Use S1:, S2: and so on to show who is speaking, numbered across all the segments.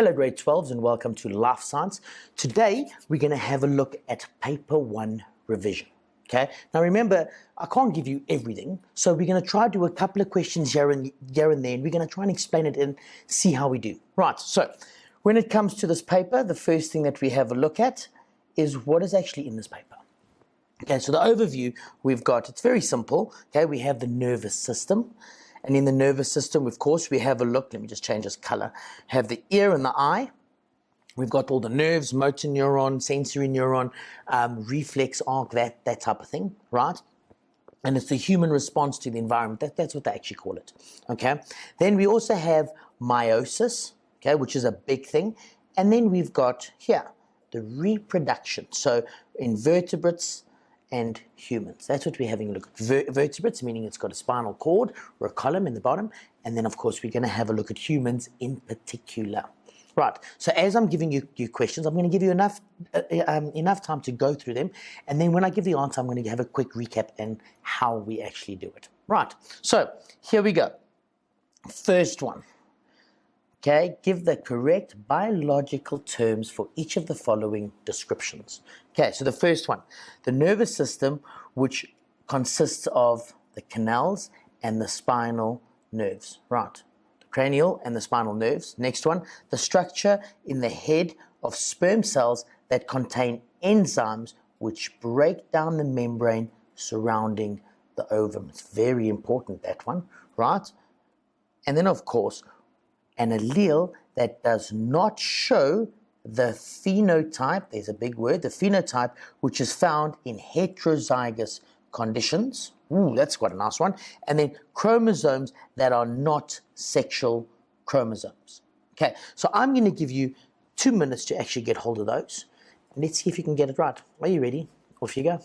S1: Hello grade 12s and welcome to Life Science. Today we're going to have a look at paper 1 revision. Okay, now remember I can't give you everything, so we're going to try to do a couple of questions here and there, and we're going to try and explain it and see how we do. Right, so when it comes to this paper, the first thing that we have a look at is what is actually in this paper. Okay, so the overview we've got, it's very simple. Okay, we have the nervous system. And in the nervous system, of course, we have a look. Let me just change this color. Have the ear and the eye. We've got all the nerves, motor neuron, sensory neuron, reflex arc, that type of thing, right? And it's the human response to the environment. That's what they actually call it, okay? Then we also have meiosis, okay, which is a big thing. And then we've got here, the reproduction. So invertebrates and humans. That's what we're having a look at. Vertebrates, meaning it's got a spinal cord or a column in the bottom. And then, of course, we're going to have a look at humans in particular. Right. So as I'm giving you questions, I'm going to give you enough time to go through them. And then when I give the answer, I'm going to have a quick recap and how we actually do it. Right. So here we go. First one. Okay, give the correct biological terms for each of the following descriptions. Okay, so the first one, the nervous system, which consists of the canals and the spinal nerves. Right, the cranial and the spinal nerves. Next one, the structure in the head of sperm cells that contain enzymes which break down the membrane surrounding the ovum. It's very important, that one, right? And then, of course, an allele that does not show the phenotype, there's a big word, the phenotype, which is found in heterozygous conditions. Ooh, that's quite a nice one. And then chromosomes that are not sexual chromosomes. Okay, so I'm going to give you 2 minutes to actually get hold of those. And let's see if you can get it right. Are you ready? Off you go.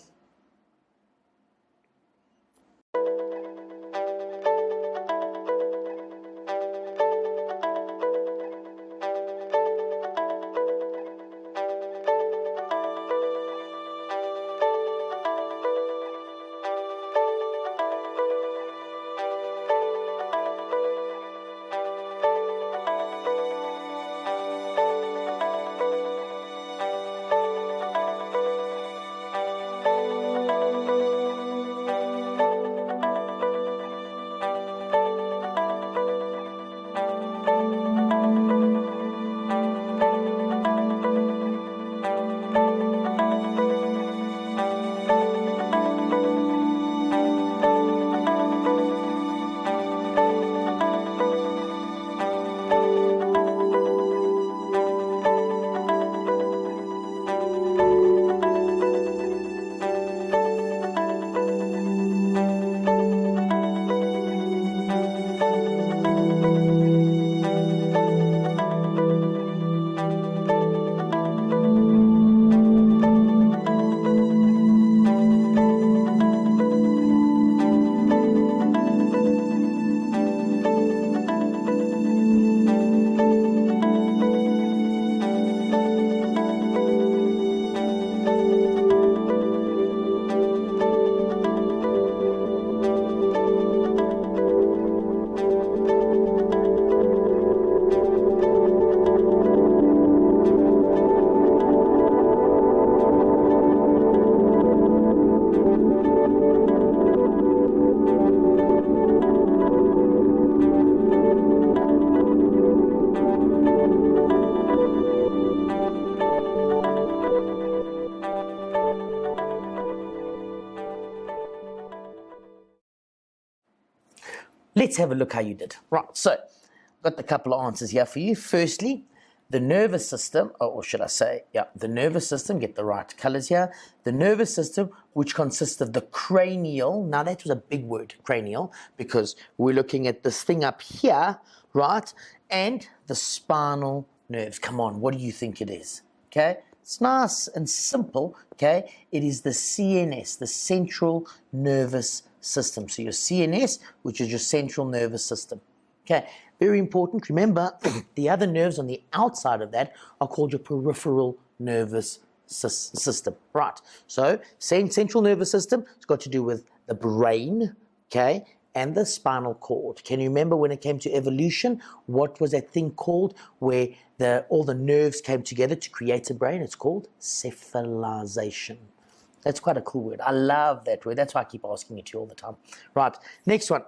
S1: Let's have a look how you did. Right, so got a couple of answers here for you. Firstly, the nervous system, or should I say, the nervous system, get the right colors here. The nervous system, which consists of the cranial, now that was a big word, cranial, because we're looking at this thing up here, right? And the spinal nerves. Come on, what do you think it is? Okay, it's nice and simple, okay? It is the CNS, the central nervous system. So your CNS, which is your central nervous system. Okay, very important. Remember, the other nerves on the outside of that are called your peripheral nervous system. Right, so same central nervous system. It's got to do with the brain, okay, and the spinal cord. Can you remember when it came to evolution, what was that thing called where all the nerves came together to create a brain? It's called cephalization. That's quite a cool word. I love that word. That's why I keep asking it to you all the time. Right, next one.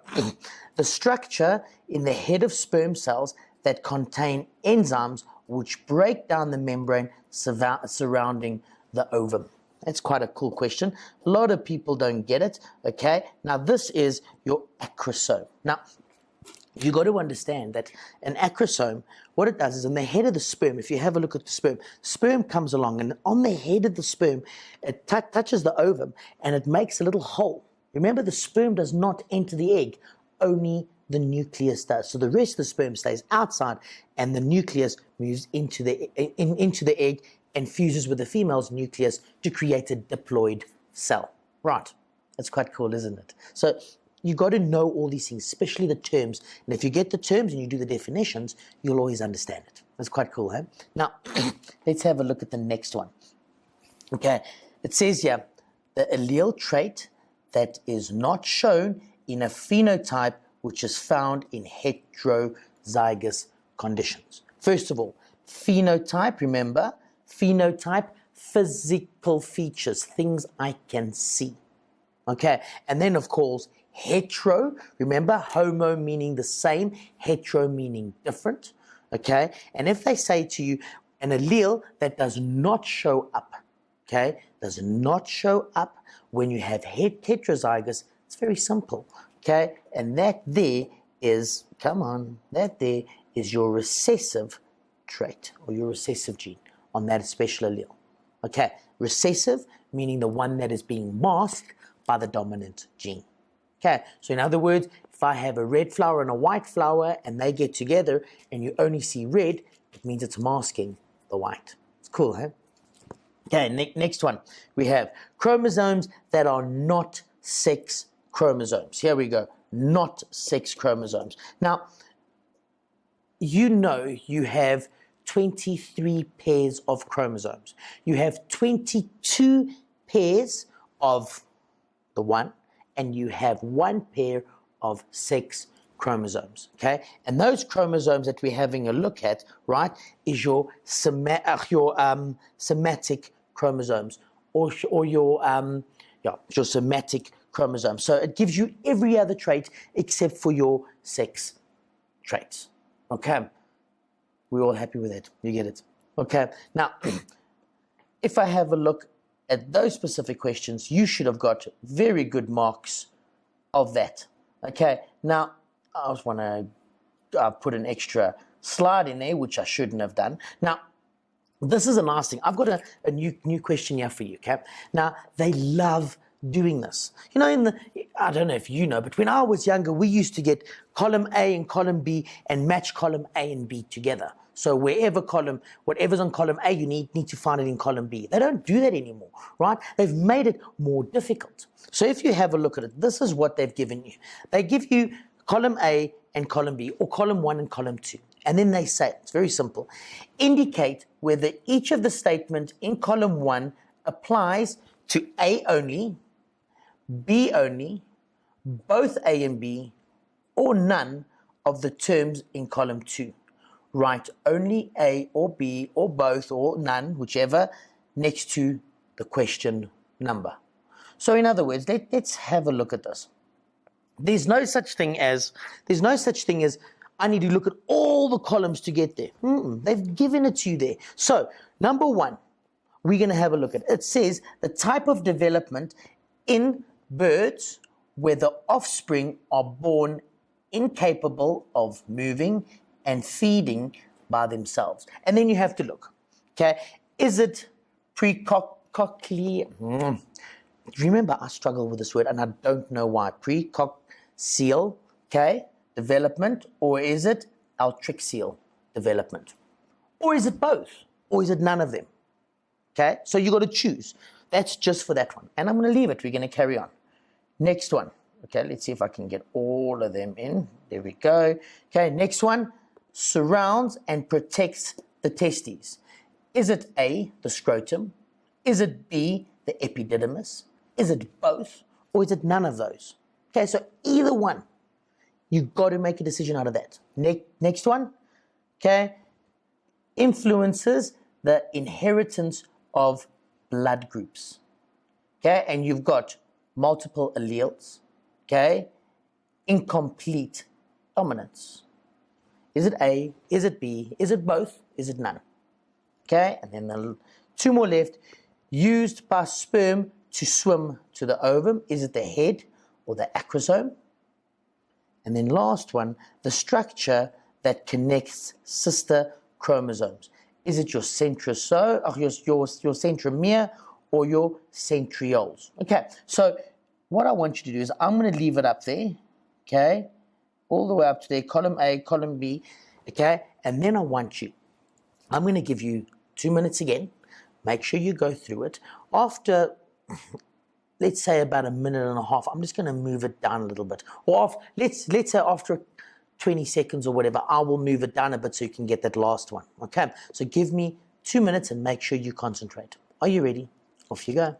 S1: The structure in the head of sperm cells that contain enzymes which break down the membrane surrounding the ovum. That's quite a cool question. A lot of people don't get it, okay? Now, this is your acrosome. Now, you got to understand that an acrosome, what it does is in the head of the sperm, if you have a look at the sperm comes along and on the head of the sperm, it touches the ovum and it makes a little hole. Remember, the sperm does not enter the egg, only the nucleus does. So the rest of the sperm stays outside and the nucleus moves into the egg and fuses with the female's nucleus to create a diploid cell. Right, that's quite cool, isn't it? So you got to know all these things, especially the terms. And if you get the terms and you do the definitions, you'll always understand it. That's quite cool, huh? Now, let's have a look at the next one. Okay, it says here, the allele trait that is not shown in a phenotype which is found in heterozygous conditions. First of all, phenotype, remember, phenotype, physical features, things I can see. Okay, and then of course, hetero, remember, homo meaning the same, hetero meaning different, okay? And if they say to you, an allele that does not show up, okay, does not show up when you have heterozygous, it's very simple, okay? And that there is, that there is your recessive trait or your recessive gene on that special allele, okay? Recessive meaning the one that is being masked by the dominant gene. Okay, so in other words, if I have a red flower and a white flower and they get together and you only see red, it means it's masking the white. It's cool, huh? Okay, next one. We have chromosomes that are not sex chromosomes. Here we go, not sex chromosomes. Now, you know you have 23 pairs of chromosomes. You have 22 pairs of the one, and you have one pair of sex chromosomes, okay? And those chromosomes that we're having a look at, right, is your somatic chromosomes or your somatic chromosomes. So it gives you every other trait except for your sex traits, okay? We're all happy with it. You get it? Okay. Now, if I have a look at those specific questions, you should have got very good marks of that. Okay, now I just want to put an extra slide in there, which I shouldn't have done. Now, this is a nice thing. I've got a new question here for you, okay? Now, they love doing this. You know, I don't know if you know, but when I was younger, we used to get column A and column B and match column A and B together. So whatever's on column A, you need to find it in column B. They don't do that anymore, right? They've made it more difficult. So if you have a look at it, this is what they've given you. They give you column A and column B, or column 1 and column 2. And then they say, it's very simple, indicate whether each of the statements in column 1 applies to A only, B only, both A and B, or none of the terms in column 2. Write only A or B or both or none, whichever, next to the question number. So in other words, let's have a look at this. There's no such thing as I need to look at all the columns to get there. They've given it to you there. So number 1, we're going to have a look at it. It says the type of development in birds where the offspring are born incapable of moving and feeding by themselves. And then you have to look, okay? Is it precocclear? Remember, I struggle with this word and I don't know why. Precoccleal, okay, development, or is it altricial development? Or is it both? Or is it none of them? Okay, so you got to choose. That's just for that one. And I'm going to leave it. We're going to carry on. Next one. Okay, let's see if I can get all of them in. There we go. Okay, next one. Surrounds and protects the testes. Is it A, the scrotum? Is it B, the epididymis? Is it both? Or is it none of those? Okay, so either one. You've got to make a decision out of that. Next one, okay, influences the inheritance of blood groups. Okay, and you've got multiple alleles, okay, incomplete dominance. Is it A? Is it B? Is it both? Is it none? Okay, and then the two more left. Used by sperm to swim to the ovum. Is it the head or the acrosome? And then last one, the structure that connects sister chromosomes. Is it your centrosome, your centromere, or your centrioles? Okay, so what I want you to do is I'm going to leave it up there, okay, all the way up to there, column A, column B, okay, and then I'm going to give you 2 minutes again. Make sure you go through it. After, let's say about a minute and a half, I'm just going to move it down a little bit. Or let's say after 20 seconds or whatever, I will move it down a bit so you can get that last one. Okay, so give me 2 minutes and make sure you concentrate. Are you ready? Off you go.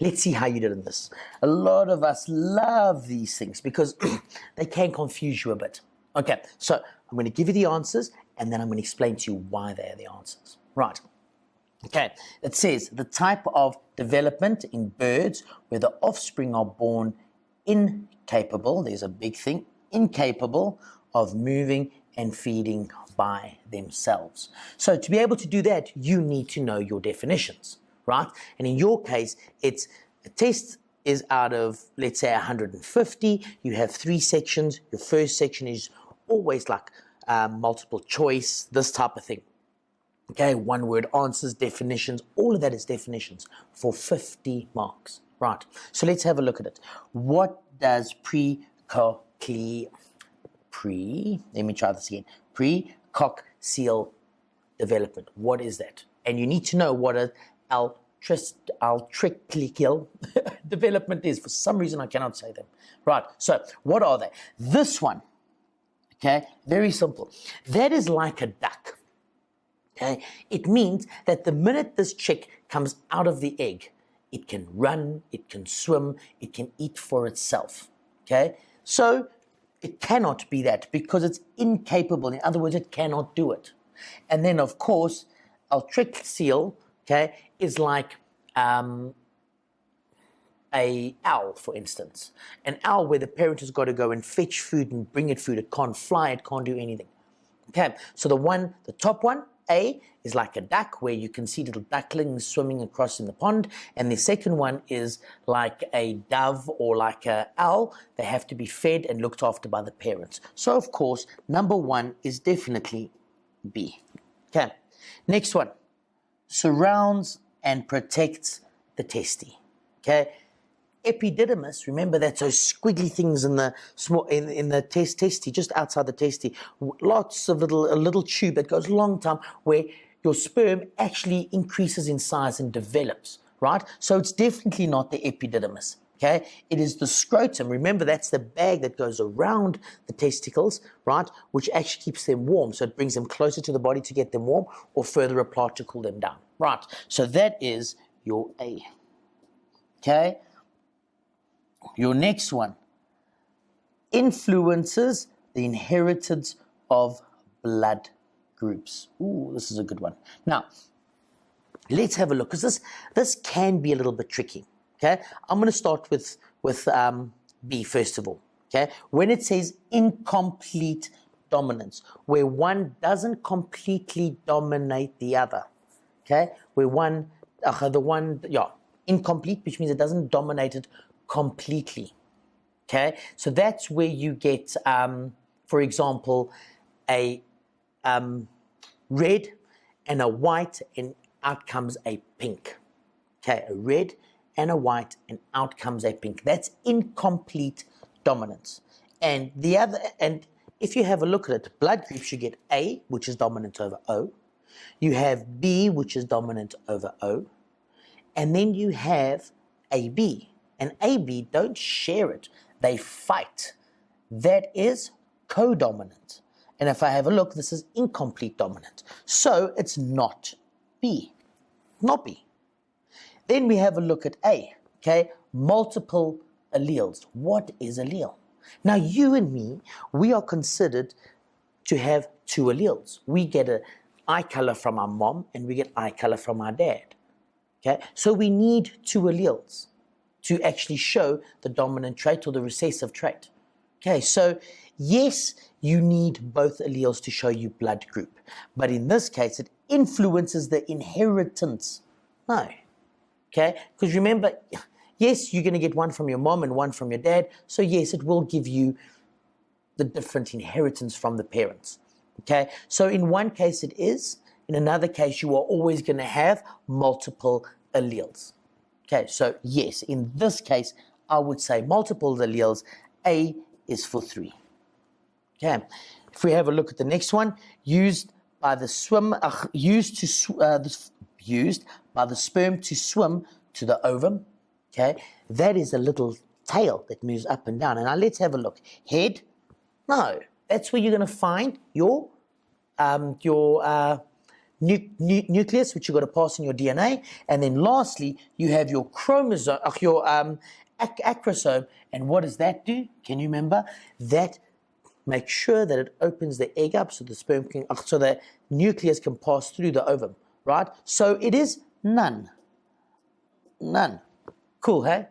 S1: Let's see how you did in this. A lot of us love these things because they can confuse you a bit. Okay, so I'm going to give you the answers and then I'm going to explain to you why they are the answers. Right. Okay, it says the type of development in birds where the offspring are born incapable, there's a big thing, incapable of moving and feeding by themselves. So to be able to do that, you need to know your definitions, right? And in your case, it's a test is out of, let's say, 150. You have 3 sections. Your first section is always like multiple choice, this type of thing. Okay, 1-word answers, definitions, all of that is definitions for 50 marks. Right, so let's have a look at it. What does let me try this again. Precoccygeal development, what is that? And you need to know what an altricial development is. For some reason, I cannot say them. Right, so what are they? This one, okay, very simple. That is like a duck. Okay? It means that the minute this chick comes out of the egg, it can run, it can swim, it can eat for itself. Okay? So it cannot be that because it's incapable. In other words, it cannot do it. And then, of course, altricial, okay, is like a owl, for instance. An owl where the parent has got to go and fetch food and bring it food. It can't fly, it can't do anything. Okay, so the top one, A is like a duck, where you can see little ducklings swimming across in the pond, and the second one is like a dove or like a owl. They have to be fed and looked after by the parents. So of course, number 1 is definitely B. Okay, next one. Surrounds and protects the testes. Okay, epididymis, remember that's those squiggly things in the small in the testes, just outside the testes. Lots of a little tube that goes a long time, where your sperm actually increases in size and develops, right? So it's definitely not the epididymis. Okay, it is the scrotum. Remember, that's the bag that goes around the testicles, right, which actually keeps them warm. So it brings them closer to the body to get them warm, or further apart to cool them down, right? So that is your A. Okay, your next one. Influences the inheritance of blood groups. Ooh, this is a good one. Now, let's have a look, because this can be a little bit tricky. Okay, I'm going to start with B first of all. Okay, when it says incomplete dominance, where one doesn't completely dominate the other. Okay, where incomplete, which means it doesn't dominate it completely. Okay, so that's where you get, for example, a red and a white, and out comes a pink. Okay, a red and a white, and out comes a pink. That's incomplete dominance. And if you have a look at it, blood groups, you get A, which is dominant over O. You have B, which is dominant over O. And then you have AB. And AB don't share it. They fight. That is codominant. And if I have a look, this is incomplete dominant. So it's not B. Not B. Then we have a look at A, okay? Multiple alleles. What is allele? Now, you and me, we are considered to have 2 alleles. We get an eye color from our mom, and we get eye color from our dad, okay? So we need 2 alleles to actually show the dominant trait or the recessive trait. Okay, so yes, you need both alleles to show you blood group. But in this case, it influences the inheritance. No. Okay, because remember, yes, you're going to get one from your mom and one from your dad. So yes, it will give you the different inheritance from the parents. Okay, so in one case it is, in another case you are always going to have multiple alleles. Okay, so yes, in this case, I would say multiple alleles. A is for 3. Okay, if we have a look at the next one, used by the sperm to swim to the ovum. Okay, that is a little tail that moves up and down. And now let's have a look. Head, no, that's where you're going to find your nucleus, which you've got to pass in your DNA. And then lastly, you have your chromosome, your acrosome. And what does that do? Can you remember? That makes sure that it opens the egg up so the sperm can, so the nucleus can pass through the ovum, right? So it is none. None. Cool, hey?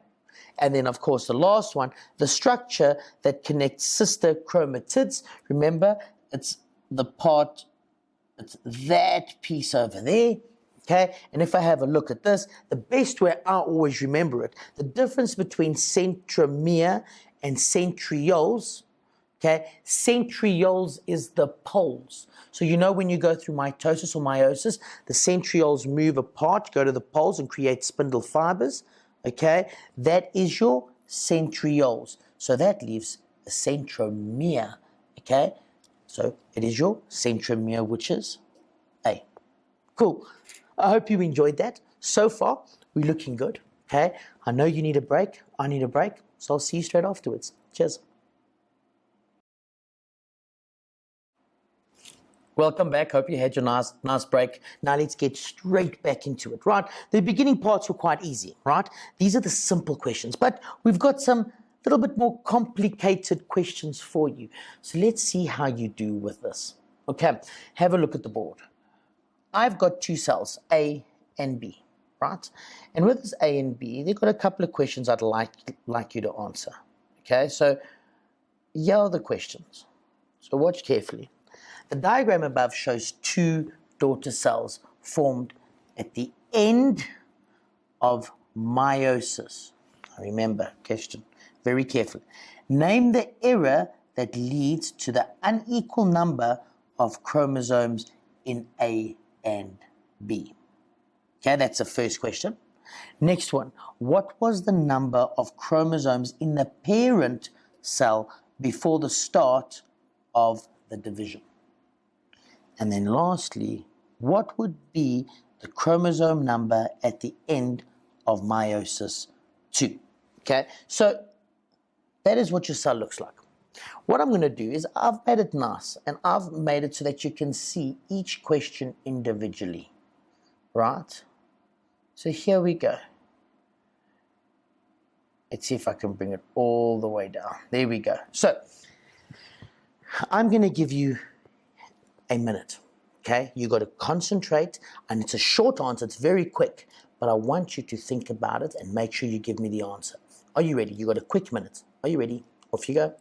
S1: And then, of course, the last one, the structure that connects sister chromatids. Remember, it's the part, it's that piece over there, okay? And if I have a look at this, the best way I always remember it, the difference between centromere and centrioles, okay? Centrioles is the poles. So you know when you go through mitosis or meiosis, the centrioles move apart, go to the poles and create spindle fibers, okay? That is your centrioles. So that leaves a centromere, okay? So it is your centromere, which is A. Cool. I hope you enjoyed that. So far, we're looking good, okay? I know you need a break. I need a break. So I'll see you straight afterwards. Cheers. Welcome back. Hope you had your nice break. Now let's get straight back into it, right? The beginning parts were quite easy, right? These are the simple questions, but we've got some little bit more complicated questions for you. So let's see how you do with this. Okay, have a look at the board. I've got 2 cells, A and B, right? And with this A and B, they've got a couple of questions I'd like you to answer. Okay, so here are the questions. So watch carefully. The diagram above shows 2 daughter cells formed at the end of meiosis? Remember, question very carefully. Name the error that leads to the unequal number of chromosomes in A and B. Okay, that's the first question. Next one, what was the number of chromosomes in the parent cell before the start of the division? And then lastly, what would be the chromosome number at the end of meiosis 2? Okay, so that is what your cell looks like. What I'm going to do is I've made it nice, and I've made it so that you can see each question individually, right? So here we go. Let's see if I can bring it all the way down. There we go. So I'm going to give you a minute, okay? You got to concentrate, and it's a short answer. It's very quick, but I want you to think about it and make sure you give me the answer. Are you ready? You got a quick minute. Are you ready? Off you go.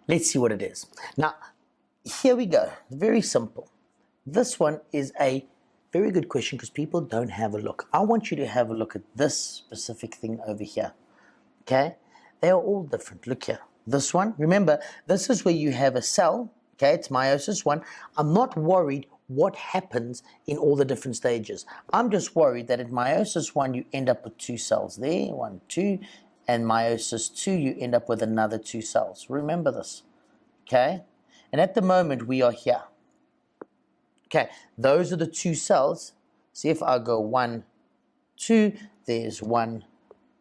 S1: Let's see what it is. Now, here we go. Very simple. This one is a very good question because people don't have a look. I want you to have a look at this specific thing over here. Okay? They are all different. Look here. This one, remember, this is where you have a cell. Okay, it's meiosis 1. I'm not worried what happens in all the different stages. I'm just worried that at meiosis 1, you end up with 2 cells there. 1, 2. And meiosis 2, you end up with another 2 cells. Remember this, okay? And at the moment, we are here. Okay, those are the 2 cells. See if I go 1, 2, there's 1,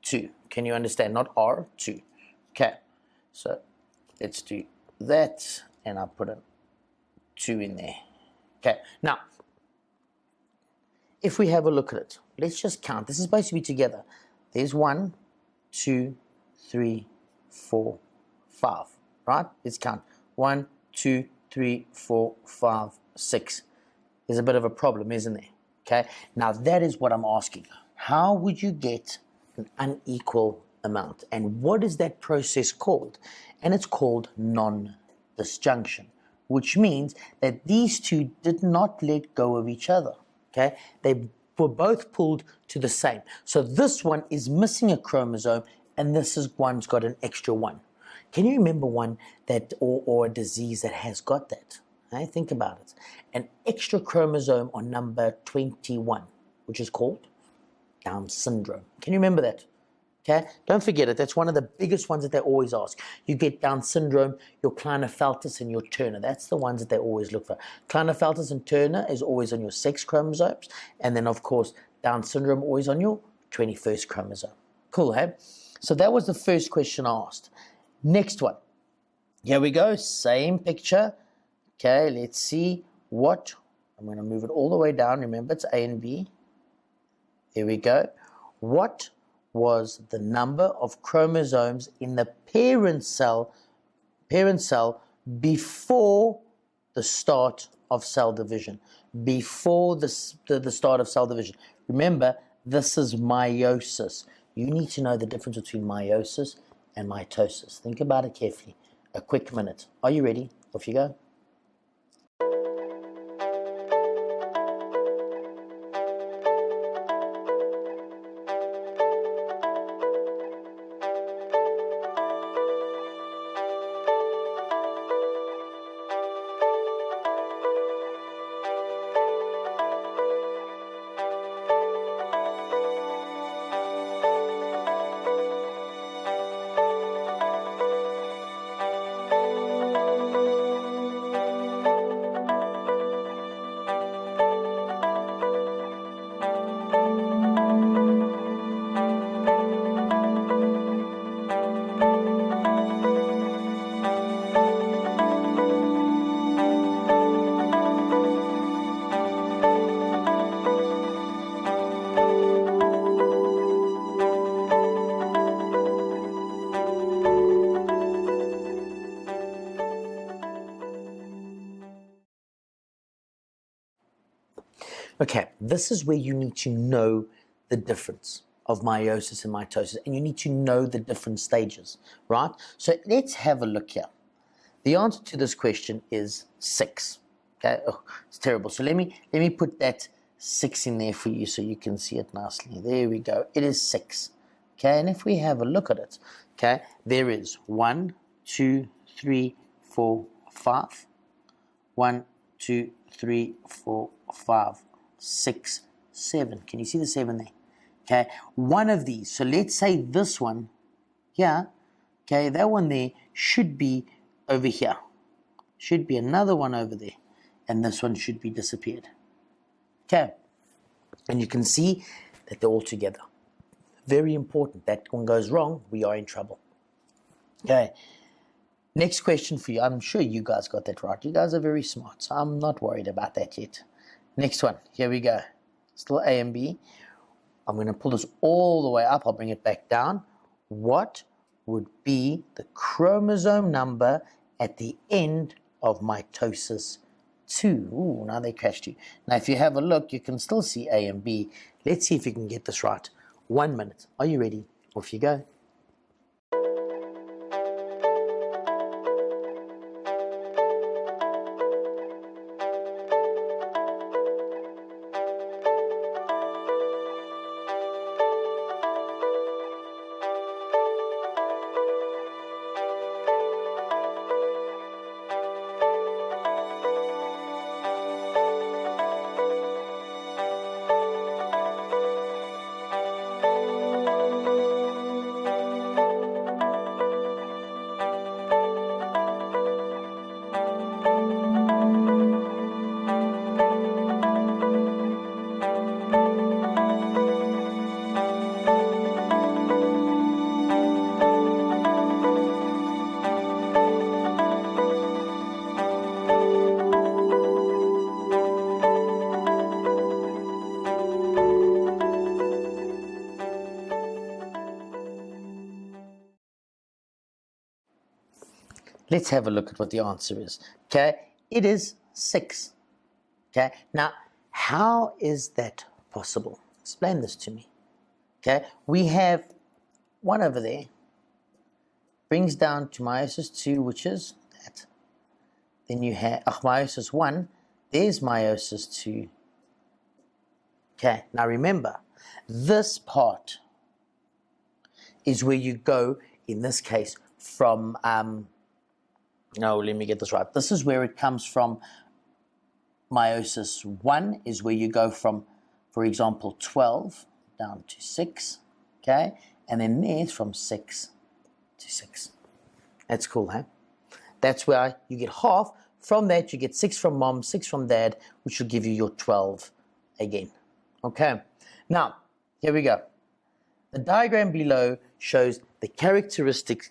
S1: 2. Can you understand? Not R, 2. Okay, so let's do that, and I'll put a 2 in there. Okay, now, if we have a look at it, let's just count. This is supposed to be together. There's 1, 2, 3, 4, 5, right? Let's count. 1, 2, 3, 4, 5, 6. There's a bit of a problem, isn't there? Okay, now that is what I'm asking. How would you get an unequal amount? And what is that process called? And it's called non-disjunction, which means that these two did not let go of each other. Okay, they were both pulled to the same. So this one is missing a chromosome, and this is one's got an extra one. Can you remember one that, or a disease that has got that? Hey, think about it. An extra chromosome on number 21, which is called Down syndrome. Can you remember that? Okay, don't forget it. That's one of the biggest ones that they always ask. You get Down syndrome, your Klinefelter and your Turner. That's the ones that they always look for. Klinefelter and Turner is always on your 6 chromosomes. And then, of course, Down syndrome always on your 21st chromosome. Cool, hey? So that was the first question I asked. Next one. Here we go. Same picture. Okay, let's see what. I'm going to move it all the way down. Remember, it's A and B. There we go. What was the number of chromosomes in the parent cell before the start of cell division? Before the start of cell division. Remember, this is meiosis. You need to know the difference between meiosis and mitosis. Think about it carefully. A quick minute. Are you ready? Off you go. Okay, this is where you need to know the difference of meiosis and mitosis, and you need to know the different stages, right? So let's have a look here. The answer to this question is 6. Okay, oh, it's terrible. So let me put that 6 in there for you so you can see it nicely. There we go. It is 6. Okay, and if we have a look at it, okay, there is 1, 2, 3, 4, 5. 1, 2, 3, 4, 5, 6, 7. Can you see the 7 there? Okay, one of these. So let's say this one here, okay, that one there should be over here. Should be another one over there. And this one should be disappeared. Okay, and you can see that they're all together. Very important. That one goes wrong, we are in trouble. Okay, next question for you. I'm sure you guys got that right. You guys are very smart, so I'm not worried about that yet. Next one, here we go. Still A and B. I'm going to pull this all the way up. I'll bring it back down. What would be the chromosome number at the end of mitosis 2? Ooh, now they crashed you. Now, if you have a look, you can still see A and B. Let's see if you can get this right. 1 minute. Are you ready? Off you go. Let's have a look at what the answer is. Okay, it is 6. Okay, now how is that possible? Explain this to me. Okay, we have one over there, brings down to meiosis 2, which is that. Then you have meiosis 1, there's meiosis 2. Okay, now remember, this part is where you go, in this case, from no, let me get this right. This is where it comes from. Meiosis 1 is where you go from, for example, 12 down to 6, okay? And then there's from 6 to 6. That's cool, huh? That's where you get half. From that, you get 6 from mom, 6 from dad, which will give you your 12 again, okay? Now, here we go. The diagram below shows the characteristics,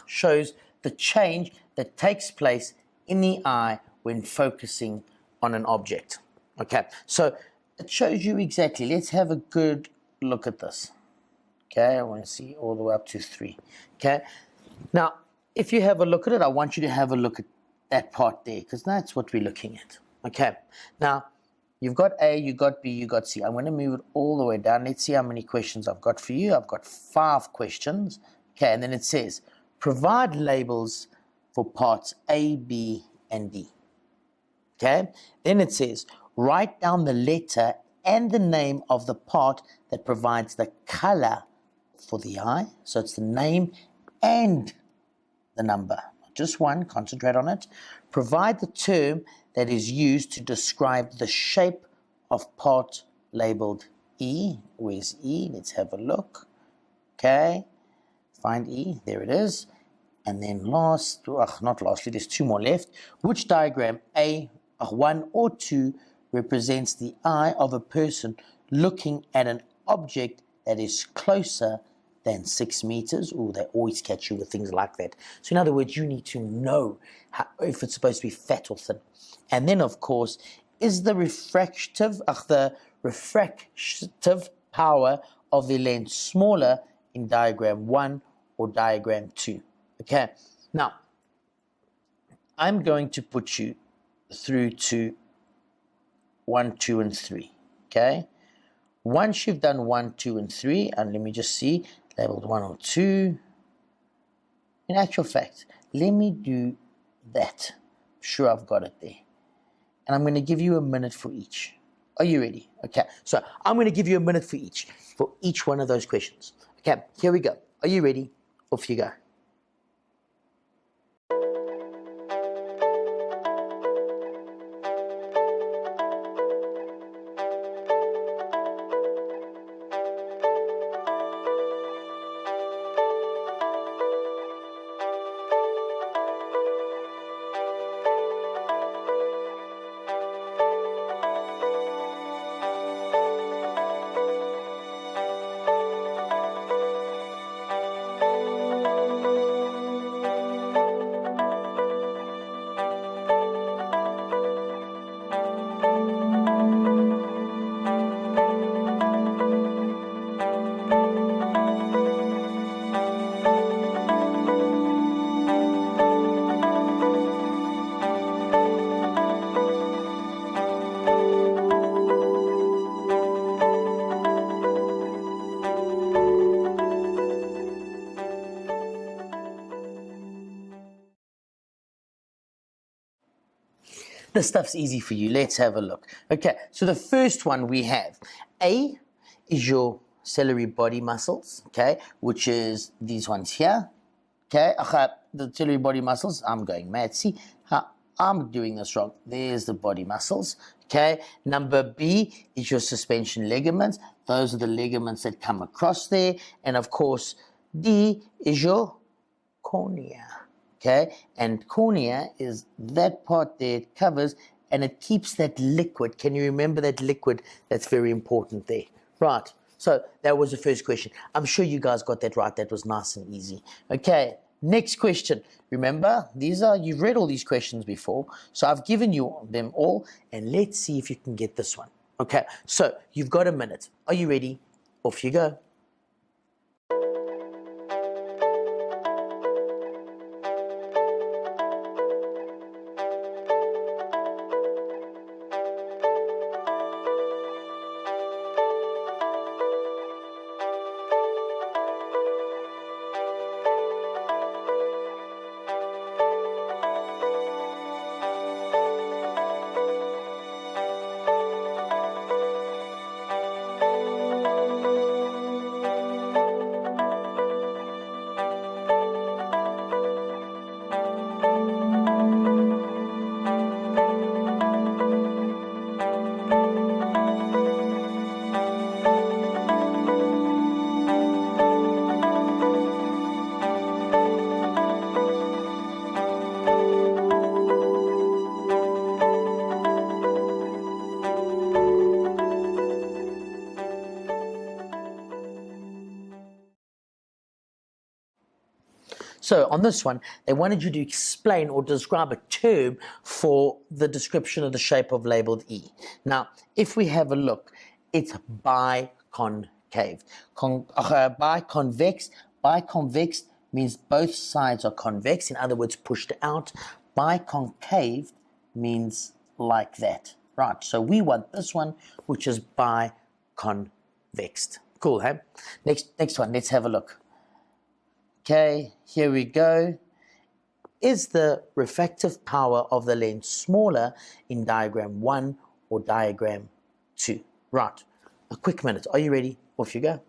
S1: shows the change that takes place in the eye when focusing on an object. Okay, so it shows you exactly. Let's have a good look at this. Okay, I want to see all the way up to 3. Okay, now if you have a look at it, I want you to have a look at that part there, because that's what we're looking at. Okay, now you've got A, you got B, you got C. I'm going to move it all the way down. Let's see how many questions I've got for you. I've got 5 questions. Okay, and then it says, provide labels for parts A, B, and D. Okay, then it says, write down the letter and the name of the part that provides the color for the eye. So it's the name and the number. Just one, concentrate on it. Provide the term that is used to describe the shape of part labeled E. Where's E? Let's have a look. Okay, find E, there it is. And then not lastly, there's 2 more left. Which diagram, A, 1 or 2, represents the eye of a person looking at an object that is closer than 6 meters? Oh, they always catch you with things like that. So in other words, you need to know if it's supposed to be fat or thin. And then, of course, is the refractive power of the lens smaller in diagram 1 or diagram 2? Okay, now I'm going to put you through to 1, 2, and 3. okay? Once you've done 1, 2, and 3, and let me just see, labeled 1 or 2. In actual fact, let me do that. Sure, I've got it there. And I'm going to give you a minute for each. Are you ready? Okay, so I'm going to give you a minute for each one of those questions. Okay, here we go. Are you ready? Off you go. This stuff's easy for you. Let's have a look. Okay, so the first one we have, A is your ciliary body muscles, okay, which is these ones here, okay, the ciliary body muscles, I'm going mad, see how I'm doing this wrong. There's the body muscles, okay. Number B is your suspension ligaments. Those are the ligaments that come across there. And of course, D is your cornea. Okay, and cornea is that part there, it covers and it keeps that liquid. Can you remember that liquid? That's very important there. Right, so that was the first question. I'm sure you guys got that right. That was nice and easy. Okay, next question. Remember, you've read all these questions before, so I've given you them all, and let's see if you can get this one. Okay, so you've got a minute. Are you ready? Off you go. So on this one, they wanted you to explain or describe a term for the description of the shape of labeled E. Now, if we have a look, it's biconcave. Biconvex. Biconvex means both sides are convex, in other words, pushed out. Biconcave means like that. Right, so we want this one, which is biconvexed. Cool, hey? Next one, let's have a look. Okay, here we go. Is the refractive power of the lens smaller in diagram 1 or diagram 2? Right, a quick minute. Are you ready? Off you go.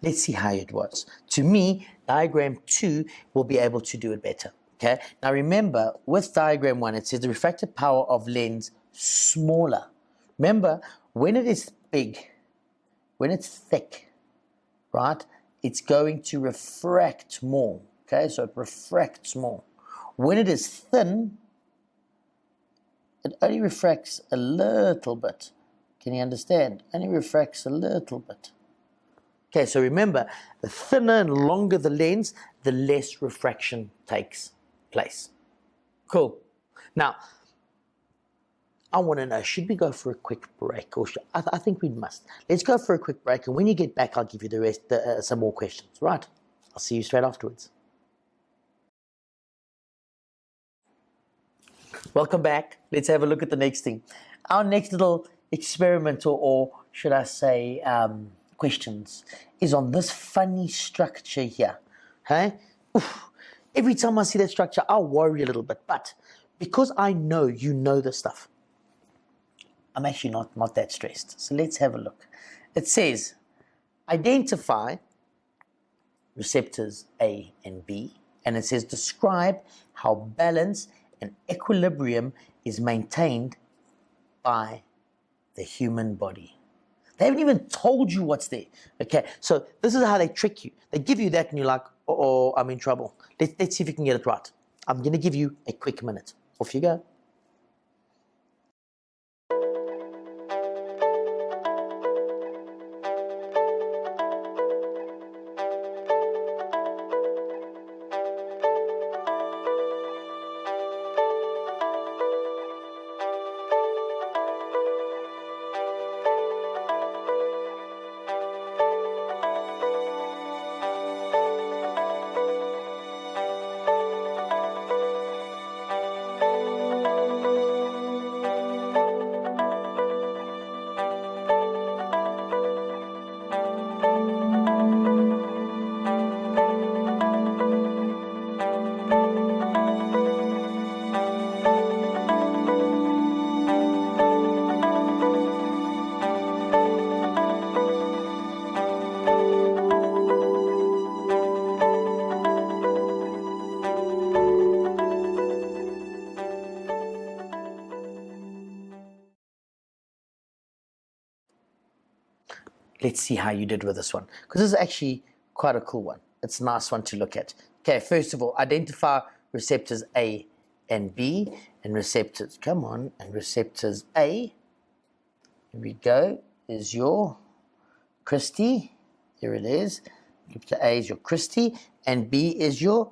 S1: let's see how it was. To me, diagram 2 will be able to do it better. Okay, now remember, with diagram 1, it says the refractive power of lens smaller. Remember, when it is big, when it's thick, right, it's going to refract more. Okay, so it refracts more. When it is thin, it only refracts a little bit. Can you understand? Only refracts a little bit. Okay, so remember, the thinner and longer the lens, the less refraction takes place. Cool. Now, I want to know, should we go for a quick break? Or I think we must. Let's go for a quick break, and when you get back, I'll give you the rest, some more questions. Right? I'll see you straight afterwards. Welcome back. Let's have a look at the next thing. Our next little experiment, or should I say questions, is on this funny structure here. Hey? Oof. Every time I see that structure, I'll worry a little bit. But because I know you know this stuff, I'm actually not that stressed. So let's have a look. It says, identify receptors A and B. And it says, describe how balance and equilibrium is maintained by the human body. They haven't even told you what's there. Okay, so this is how they trick you. They give you that and you're like, oh, I'm in trouble. Let's see if you can get it right. I'm going to give you a quick minute. Off you go. Let's see how you did with this one, because this is actually quite a cool one. It's a nice one to look at. Okay, first of all, identify receptors A and B, and receptors, come on, and receptors A, here we go, is your Christie, here it is, receptor A is your Christie, and B is your,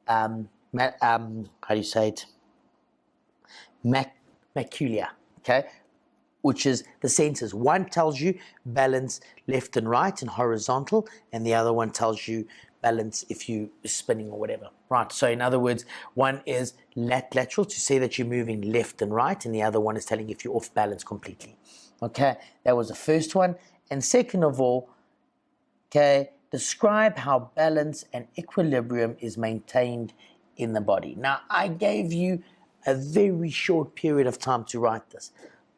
S1: how do you say it, macula, okay? Which is the sensors. One tells you balance left and right and horizontal, and the other one tells you balance if you're spinning or whatever. Right, so in other words, one is lateral to say that you're moving left and right, and the other one is telling if you're off balance completely. Okay, that was the first one. And second of all, okay, describe how balance and equilibrium is maintained in the body. Now, I gave you a very short period of time to write this,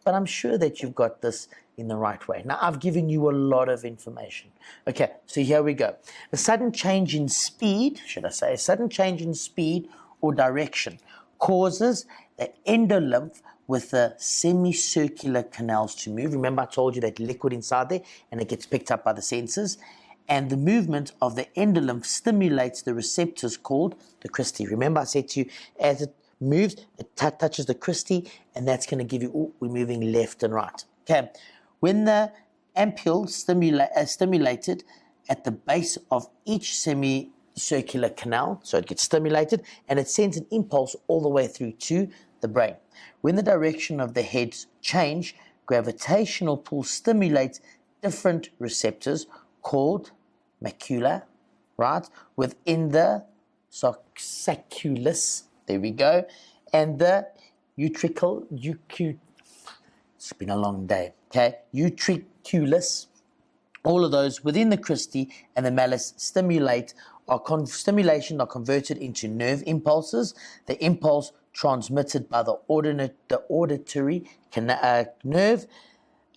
S1: but I'm sure that you've got this in the right way. Now, I've given you a lot of information. Okay, so here we go. A sudden change in speed, should I say, a sudden change in speed or direction causes the endolymph with the semicircular canals to move. Remember, I told you that liquid inside there, and it gets picked up by the sensors. And the movement of the endolymph stimulates the receptors called the Christie. Remember, I said to you, as it moves, it touches the Christie, and that's going to give you, oh, we're moving left and right. Okay, when the ampule stimulated at the base of each semicircular canal, so it gets stimulated, and it sends an impulse all the way through to the brain. When the direction of the heads change, gravitational pull stimulates different receptors called macula, right, within the sacculus. There we go. And the it's been a long day, okay? Utriculus, all of those within the Christie and the malleus stimulation are converted into nerve impulses. The impulse transmitted by the auditory nerve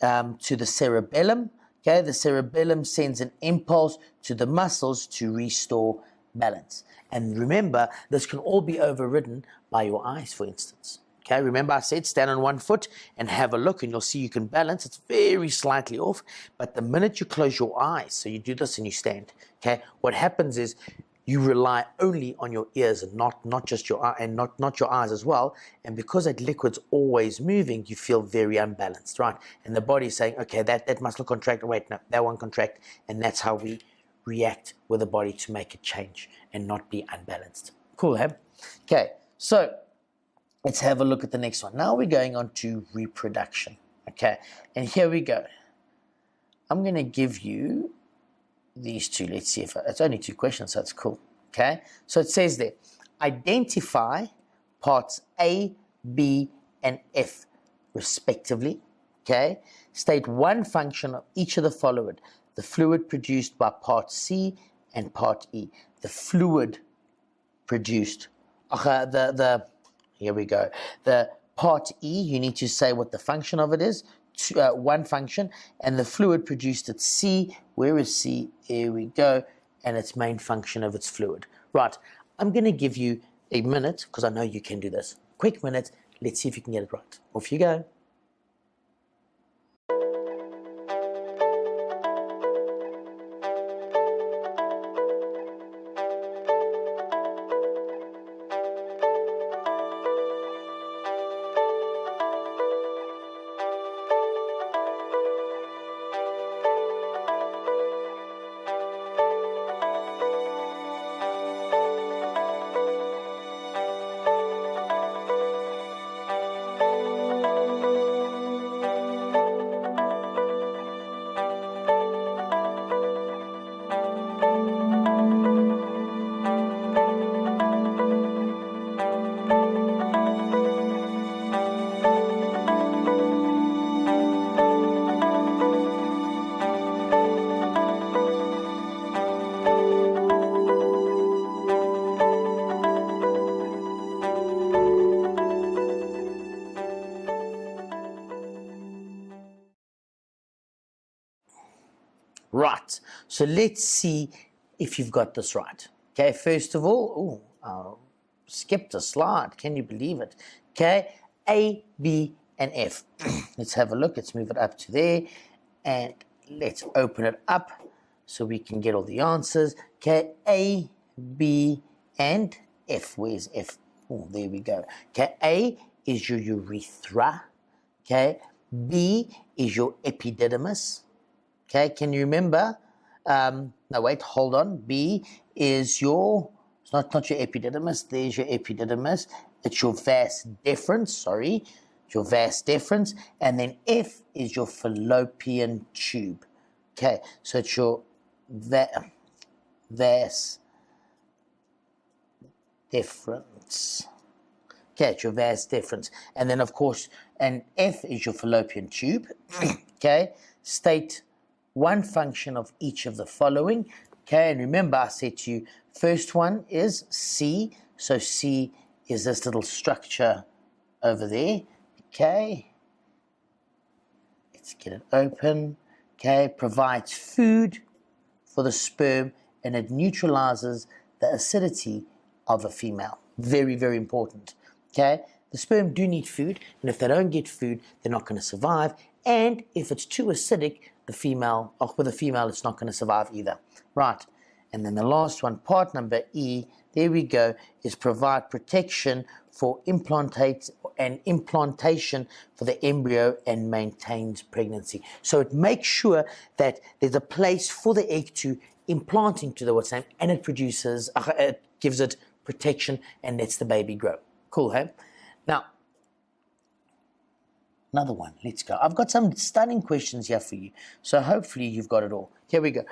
S1: to the cerebellum Okay, the cerebellum sends an impulse to the muscles to restore balance. And remember, this can all be overridden by your eyes, for instance. Okay, remember I said stand on one foot and have a look and you'll see you can balance. It's very slightly off, but the minute you close your eyes, so you do this and you stand, okay, what happens is you rely only on your ears and not just your eye and not your eyes as well. And because that liquid's always moving, you feel very unbalanced, right? And the body's saying, okay, that muscle contract, wait, no, that one contract. And that's how we react with the body to make it change and not be unbalanced. Cool, huh? Okay, so let's have a look at the next one. Now we're going on to reproduction, okay? And here we go. I'm going to give you these two. Let's see if it's only 2 questions, so it's cool. Okay, so it says there, identify parts A, B, and F respectively. Okay, state one function of each of the following: the fluid produced by part C and part E. The fluid produced, here we go. The part E, you need to say what the function of it is. One function, and the fluid produced at C. Where is C? Here we go, and its main function of its fluid. Right, I'm going to give you a minute because I know you can do this. Quick minute, let's see if you can get it right. Off you go. Right, so let's see if you've got this right. Okay, first of all, I skipped a slide. Can you believe it? Okay, A, B, and F. Let's have a look. Let's move it up to there, and let's open it up so we can get all the answers. Okay, A, B, and F. Where's F? Oh, there we go. Okay, A is your urethra. Okay, B is your epididymis. Okay, can you remember? No, wait, hold on. B is your, it's not your epididymis. There's your epididymis. It's your vas deferens, sorry. It's your vas deferens. And then F is your fallopian tube. Okay, so it's your vas deferens. Okay, it's your vas deferens. And then, of course, and F is your fallopian tube. Okay, state one function of each of the following. Okay, and remember I said to you, first one is C. So C is this little structure over there. Okay, let's get it open. Okay, provides food for the sperm and it neutralizes the acidity of a female. Very, very important. Okay, the sperm do need food, and if they don't get food, they're not going to survive. And if it's too acidic, the female, with a female, it's not going to survive either. Right. And then the last one, part number E, there we go, is provide protection for implantation for the embryo and maintains pregnancy. So it makes sure that there's a place for the egg to implant into the what's name, and it produces, it gives it protection and lets the baby grow. Cool, hey? Now, another one. Let's go. I've got some stunning questions here for you. So hopefully you've got it all. Here we go.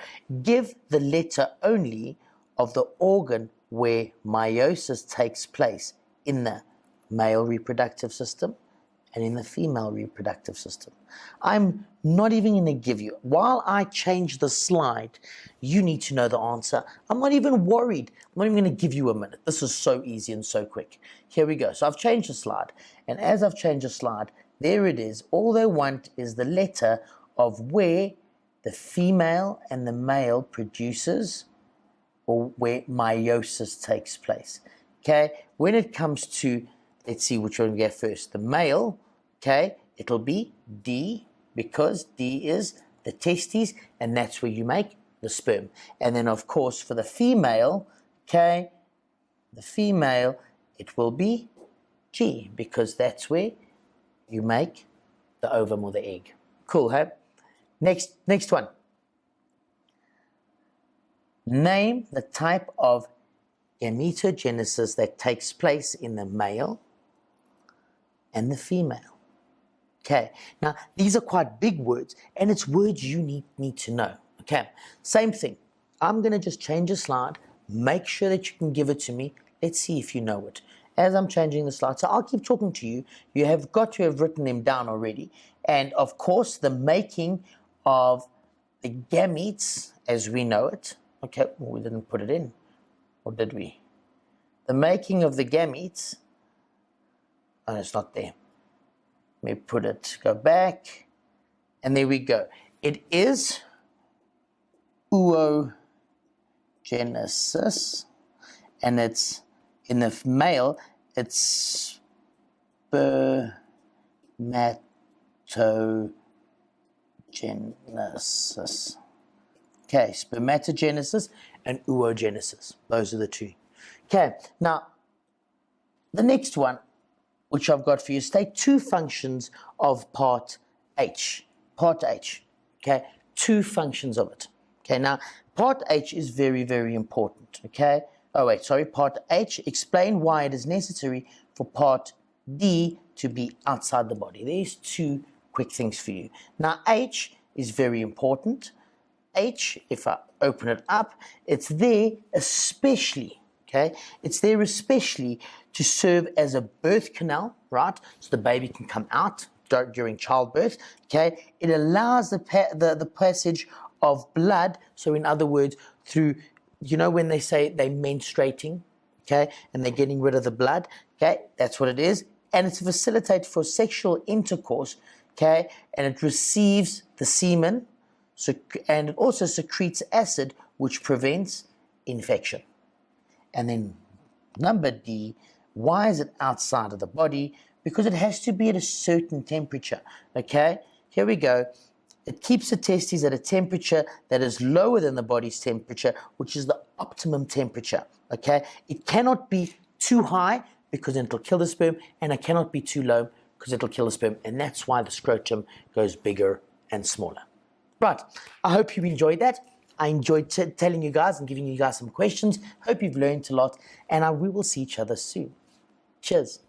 S1: Give the letter only of the organ where meiosis takes place in the male reproductive system and in the female reproductive system. I'm not even going to give you, while I change the slide, you need to know the answer. I'm not even worried. I'm not even going to give you a minute. This is so easy and so quick. Here we go. So I've changed the slide. And as I've changed the slide, there it is. All they want is the letter of where the female and the male produces, or where meiosis takes place. Okay, when it comes to, let's see which one we get first. The male, okay, it'll be D, because D is the testes, and that's where you make the sperm. And then, of course, for the female, okay, the female, it will be G, because that's where you make the ovum or the egg. Cool, huh? Next one. Name the type of gametogenesis that takes place in the male and the female. Okay, now these are quite big words, and it's words you need to know. Okay, same thing. I'm going to just change a slide. Make sure that you can give it to me. Let's see if you know it. As I'm changing the slide, so I'll keep talking to you. You have got to have written them down already. And of course, the making of the gametes, as we know it. Okay, well, we didn't put it in, or did we? The making of the gametes. Oh, it's not there. Let me put it, go back, and there we go. It is oogenesis, and it's in the male, it's spermatogenesis. Okay, spermatogenesis and oogenesis. Those are the two. Okay, now the next one, which I've got for you, state two functions of part H. Part H, okay? Two functions of it. Okay, now part H is very, very important, okay? Oh wait, sorry, part H, explain why it is necessary for part D to be outside the body. There's two quick things for you. Now H is very important. H, if I open it up, it's there especially, okay? It's there especially to serve as a birth canal, right? So the baby can come out during childbirth, okay? It allows the passage of blood, so in other words, through, you know when they say they're menstruating, okay, and they're getting rid of the blood, okay, that's what it is. And it's a facilitator for sexual intercourse, okay, and it receives the semen, and it also secretes acid, which prevents infection. And then number D, why is it outside of the body? Because it has to be at a certain temperature, okay? Here we go. It keeps the testes at a temperature that is lower than the body's temperature, which is the optimum temperature, okay? It cannot be too high because it'll kill the sperm, and it cannot be too low because it'll kill the sperm, and that's why the scrotum goes bigger and smaller. Right, I hope you enjoyed that. I enjoyed telling you guys and giving you guys some questions. Hope you've learned a lot, and we will see each other soon. Cheers.